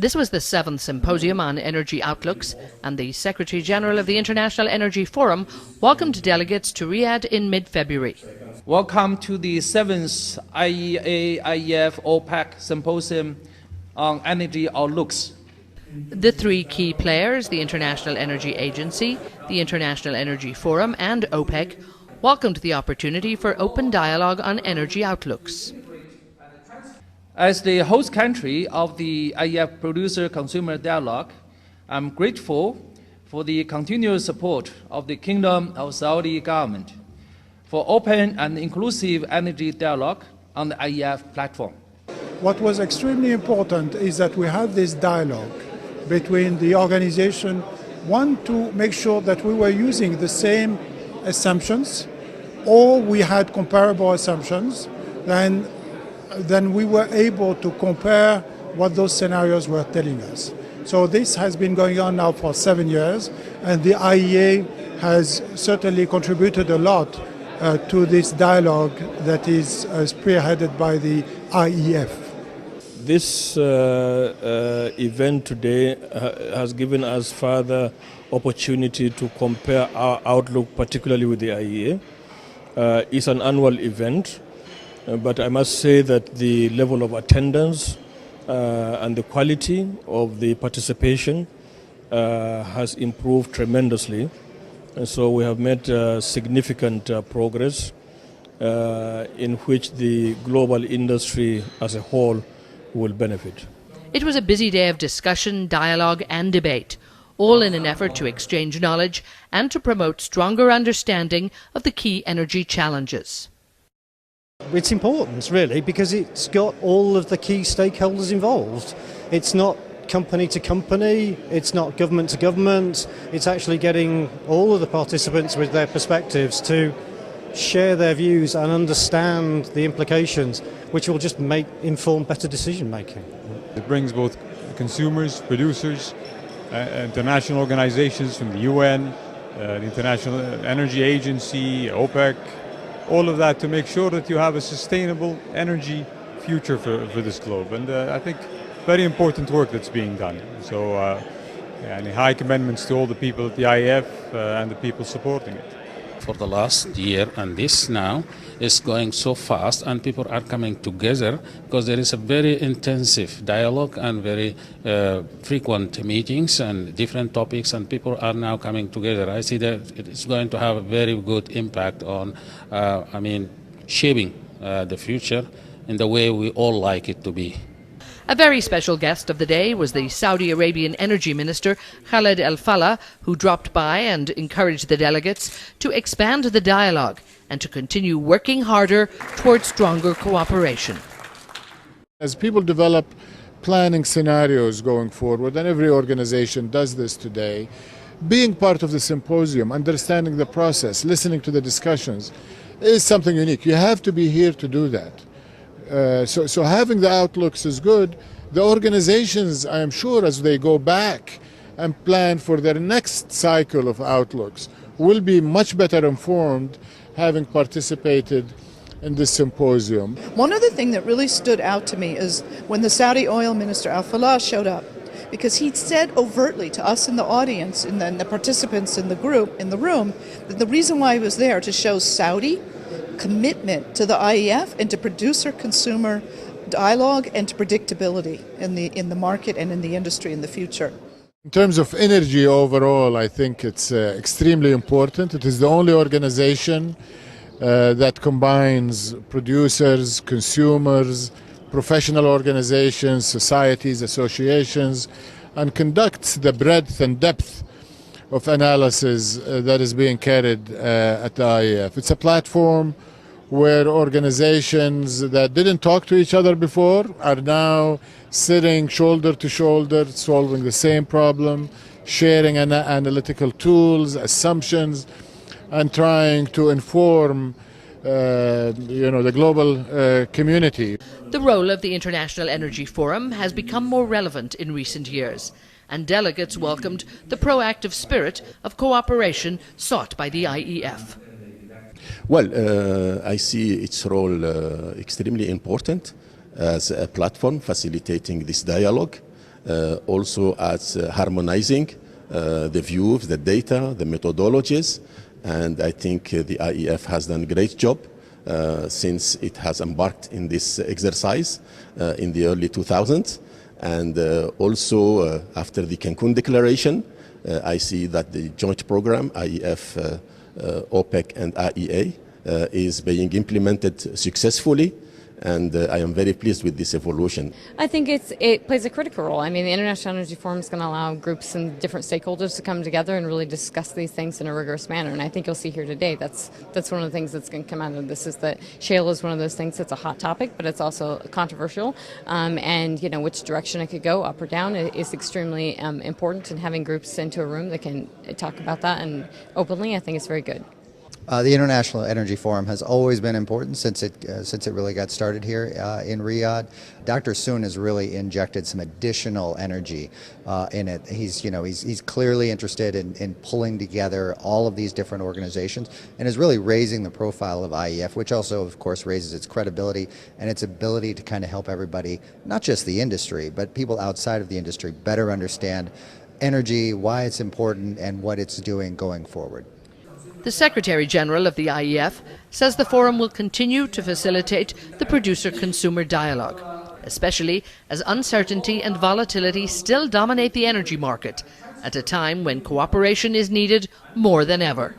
This was the 7th Symposium on Energy Outlooks, and the Secretary-General of the International Energy Forum welcomed delegates to Riyadh in mid-February. Welcome to the 7th IEA IEF OPEC Symposium on Energy Outlooks. The three key players, the International Energy Agency, the International Energy Forum and OPEC, welcomed the opportunity for open dialogue on energy outlooks. As the host country of the IEF Producer-Consumer Dialogue, I'm grateful for the continuous support of the Kingdom of Saudi government for open and inclusive energy dialogue on the IEF platform. What was extremely important is that we had this dialogue between the organization, one, to make sure that we were using the same assumptions, or we had comparable assumptions, then we were able to compare what those scenarios were telling us. So this has been going on now for 7 years, and the IEA has certainly contributed a lot to this dialogue that is spearheaded by the IEF. This event today has given us further opportunity to compare our outlook, particularly with the IEA. It's an annual event, but I must say that the level of attendance and the quality of the participation has improved tremendously. And so we have made significant progress in which the global industry as a whole will benefit. It was a busy day of discussion, dialogue and debate, all in an effort to exchange knowledge and to promote stronger understanding of the key energy challenges. It's important, really, because it's got all of the key stakeholders involved. It's not company to company, it's not government to government, it's actually getting all of the participants with their perspectives to share their views and understand the implications, which will just make informed, better decision making. It brings both consumers, producers, international organizations from the UN, the International Energy Agency, OPEC, all of that to make sure that you have a sustainable energy future for this globe. And I think very important work that's being done. So and high commendments to all the people at the IEF and the people supporting it. For the last year and this now is going so fast, and people are coming together because there is a very intensive dialogue and very frequent meetings and different topics, and people are now coming together. I see that it's going to have a very good impact on, shaping the future in the way we all like it to be. A very special guest of the day was the Saudi Arabian Energy Minister Khaled Al Fallah, who dropped by and encouraged the delegates to expand the dialogue and to continue working harder towards stronger cooperation. As people develop planning scenarios going forward, and every organization does this today, being part of the symposium, understanding the process, listening to the discussions is something unique. You have to be here to do that. So having the outlooks is good. The organizations, I am sure, as they go back and plan for their next cycle of outlooks, will be much better informed having participated in this symposium. One other thing that really stood out to me is when the Saudi oil minister Al Fallah showed up, because he said overtly to us in the audience and then the participants in the group, in the room, that the reason why he was there to show Saudi commitment to the IEF and to producer-consumer dialogue and to predictability in the market and in the industry in the future. In terms of energy overall, I think it's extremely important. It is the only organization that combines producers, consumers, professional organizations, societies, associations, and conducts the breadth and depth of analysis that is being carried at the IEF. It's a platform where organizations that didn't talk to each other before are now sitting shoulder to shoulder, solving the same problem, sharing analytical tools, assumptions, and trying to inform the global community. The role of the International Energy Forum has become more relevant in recent years, and delegates welcomed the proactive spirit of cooperation sought by the IEF. Well, I see its role extremely important as a platform facilitating this dialogue. also as harmonizing the views, the data, the methodologies, and I think the IEF has done a great job since it has embarked in this exercise in the early 2000s, and also after the Cancun Declaration, I see that the joint program IEF OPEC and IEA is being implemented successfully, and I am very pleased with this evolution. I think it plays a critical role. I mean, the International Energy Forum is going to allow groups and different stakeholders to come together and really discuss these things in a rigorous manner. And I think you'll see here today that's one of the things that's going to come out of this, is that shale is one of those things that's a hot topic, but it's also controversial. And you know, which direction it could go, up or down, is extremely important. And having groups into a room that can talk about that and openly, I think is very good. The International Energy Forum has always been important since it really got started here in Riyadh. Dr. Soon has really injected some additional energy in it. He's clearly interested in pulling together all of these different organizations and is really raising the profile of IEF, which also, of course, raises its credibility and its ability to kind of help everybody, not just the industry, but people outside of the industry, better understand energy, why it's important, and what it's doing going forward. The Secretary-General of the IEF says the forum will continue to facilitate the producer-consumer dialogue, especially as uncertainty and volatility still dominate the energy market at a time when cooperation is needed more than ever.